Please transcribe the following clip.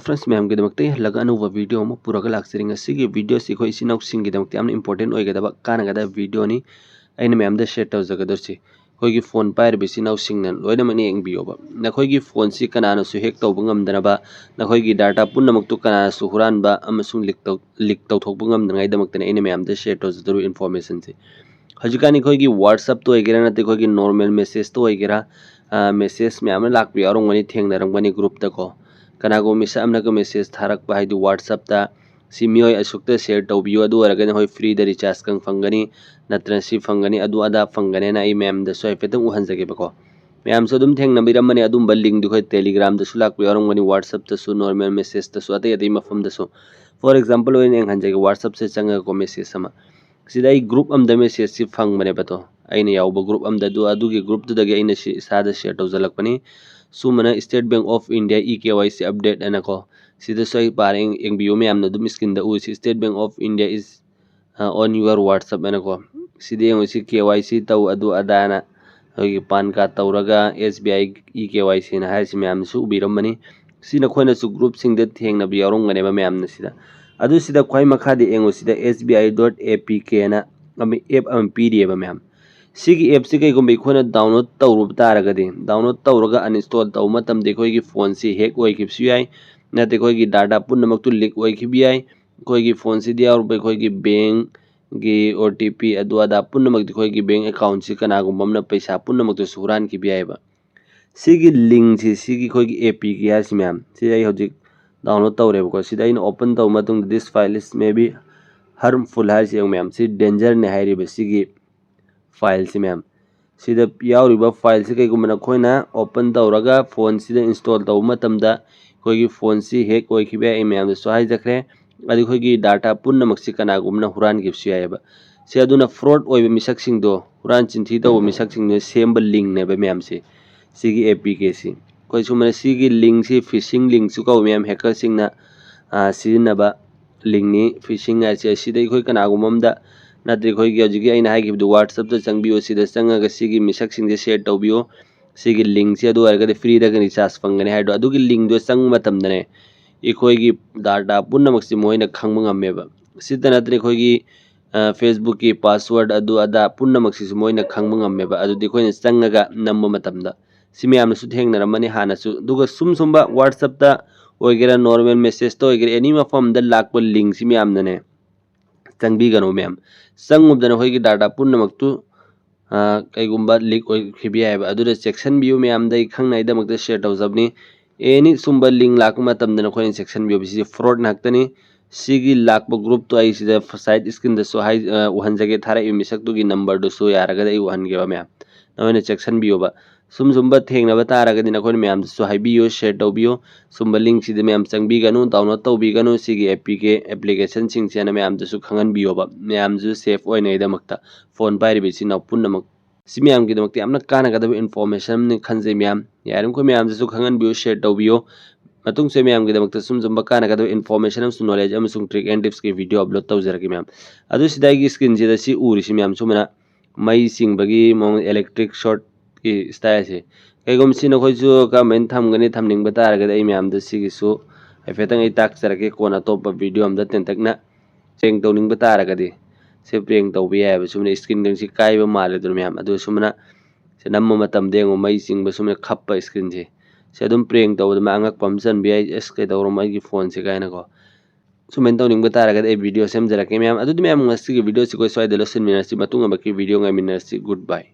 Friends ma'am के दमकते हलगा ANOVA video अमा पुरागा लाक्सरिंग असिगी video सि खोइ सिनाउ सिंग के दमकते यामना इंपोर्टेंट ओइगदबा कानागदा वीडियो नि अइना मैम दा शेयर तौजगदरसि खोइगी फोन पाइरबि सिनाउ सिंग न लोइनमनि एंगबियोबा नखोइगी फोन सि कनानासु हेक तौबा ngamदनबा नखोइगी डाटा पुन्नमक्तु कनानासु हुरानबा अमसुंग लिक तौथोकबा ngamदनाइ दमकतने अइना मैम दा शेयर तौजदरु इन्फॉर्मेशन से हजिकानि खोइगी व्हाट्सएप तो ओइगेरा नते खोइगी नॉर्मल मैसेज तो ओइगेरा मैसेज मैम लाकबि यारोंगनि थेंगनरंगनि ग्रुप तको कनागो मिसा अमनगा मैसेज थारक हाइदि व्हाट्सएप ता सि मियोय असुक्ता शेयर तौबियो अदु अरगन होय फ्री द रिचार्ज कंग फंगनी नत्र सि फंगनी अदु अदा फंगने ना मैम द सोय फेतंग उहनजगे बको मैम सो दुम थेंग नबिरमने अदुम लिंक दु खोय टेलीग्राम द सुलाक यारोंगनि व्हाट्सएप ता सु नॉर्मल मैसेज ता सु अते अते मफम द सु फॉर एग्जांपल ओइन एंग हनजगे व्हाट्सएप से चंगा को मैसेज समा सिदा ई ग्रुप अम द मैसेज सि फंग बने बतो अइने यावबो ग्रुप अम द दु अदुगी ग्रुप द दगे अइने सि सादा शेयर तौजलकपनी सुमना State Bank of India EKYC update अनको सिदा सोई पारेंग एंगबियो मैम न दुम स्क्रीन द उ State Bank of India is on your WhatsApp अनको सिदे एंगोसी KYC तौ अदु अदाना होगी पान कार्ड तौरगा SBI EKYC ना हाइसि मैम सु उबिरमनी सिना खोइना सु ग्रुप सिंग द थेंगना बि यारोंगने बा मैम न सिदा अदु सिदा खोइ मखादि एंगो सिदा SBI.APK ना अमि एप अम पीडीएफ मैम सिगी एप से कईगुम इखोना डाउनलोड तौरुब तारगदि डाउनलोड तौरगा अनइंस्टॉल तौ मतम दे खोइगी फोन से हैक ओइखिबसु याय नते खोइगी डाटा पुन्नमक्तु लीक ओइखिबि याय खोइगी फोन से दिया और खोइगी बैंक गी OTP अदु अदा पुन्नमक्तु खोइगी बैंक अकाउंट से कनागुम बमना पैसा पुन्नमक्तु सुरान की बियायबा सिगी लिंक से सिगी खोइगी APK यासि मैम सि आई हौजिक डाउनलोड तौरेबको सिदा इन ओपन तौ मतुंग this file is may be harmful हाइसि मैम सि डेंजर ने हाइरिबा सिगी फाइल से मैम सिदा यावरिबा फाइल से कईगुमना खोइना ओपन तौरगा फोन सिदा इंस्टॉल तौ मतमदा खोइगी फोन से हैक ओइखिबे ए मैम सो हाइजखरे अदि खोइगी डाटा पुन्नमक्सि कनागुमना हुरान गिबसु यायबा से अदुना फ्रॉड ओइबे मिसकसिंग दो हुरान चिंथि तौ मिसकसिंग ने सेम लिंक नेबे मैम से सिगी APK सी कोइ सुमना सिगी लिंक से फिशिंग लिंक सु कौ मैम हैकर सिंगना सिनबा लिंक नि फिशिंग आसे सिदै खोइ कनागुममदा नत्र खोइगी हजिगी अइना हाइगिबदु व्हाट्सएप ता चंगबियो सिदा चंगगा सिगी मिसक सिंग शेयर तौबियो सिगी लिंक से अदु अरगदे फ्री दा रिचार्ज फंगने हाइदो अदुगी लिंक दो चंग मतमदने इखोइगी डाटा पुन्नमक्सि मोइना खंग ngambeba सिदा नत्र खोइगी फेसबुक की पासवर्ड अदु अदा पुन्नमक्सि मोइना खंग ngambeba अदुदि खोइना चंगगा नम्ब मतमदा सिमयामसु थेंगनरमनि हानासु दुगा सुमसुमबा व्हाट्सएप ता ओइगेरा नॉर्मल मैसेज तो ओइगेरा एनी मफम दा लाकबो लिंक सिमयामनने चंगबी गनो मैम संगुबदन होइगी डाटा पुन्नमक्तु कईगुम्बा लीक ओइखिबि यायबा अदुदा सेक्शन बियो मैम दै खंगनाइ दमक्ता शेयर तौजबनी एनी सुम्बा लिंक लाक मतमदन खोइन सेक्शन बियो बिसि फ्रॉड नाक्तनी सिगी लाकबो ग्रुप तो आई सिदा साइड स्क्रीन द सो हाइ उहनजगे थारा इ मिसक तुगी नंबर दो सो यारगदा इ उहनगेबा मैम नोइना सेक्शन बियोबा सुमबा थेंगनबा तारगदि नखोइन मैम सो हाइबियो शेयर तौबियो सुम्बा लिंक सिदा मैम चंगबिगनु डाउनलोड तौबिगनु सिगी APK एप्लीकेशन सिंग सेना मैम दसु खंगन बियोबा मैम जु सेफ ओइनाइ दमक्ता फोन पाइरिबि सिना पुन्नमक सि मैम की दमक्ता यामना कानागदब इन्फॉर्मेशन ने खंजे मैम यारम को मैम जसु खंगन बियो शेयर तौबियो मतुंग से मैम की दमक्ता सुमबा कानागदब इन्फॉर्मेशन अमसु नॉलेज अमसुंग ट्रिक एंड टिप्स के वीडियो अपलोड तौजरगे मैम अदु सिदागी स्क्रीन जिदा सि उरिसि मैम सुमना मई सिंगबगी मोंग इलेक्ट्रिक शॉर्ट की स्टाइल से कईगुम सिना खोइजु कामेन थमगनि थमनिंग तारगदि आई मैम द सिगिसु हाइफेतंग आई ताक्सरगे कोना तोप वीडियो अमदा तेंतकना चेंग तौनिंग तारगदि से प्रेंग तौबि यायबा सुमना स्क्रीन दंग सि काइबा मालेदु मैम अदु सुमना से नम्म मतम देंगो मई सिंगबा सुमना खप्पा स्क्रीन से अदुम प्रेंग तौबद मा अंगक पमसन बि आई एस के तौरो मई फोन से काइना को सुमेन तौनिंग तारगदि वीडियो सेमजरके मैम अदुदि मैम ngasi वीडियो से कोइ स्वाइदलो सिन मिनसी मतुंग बकी वीडियो ngai मिनसी गुड बाय।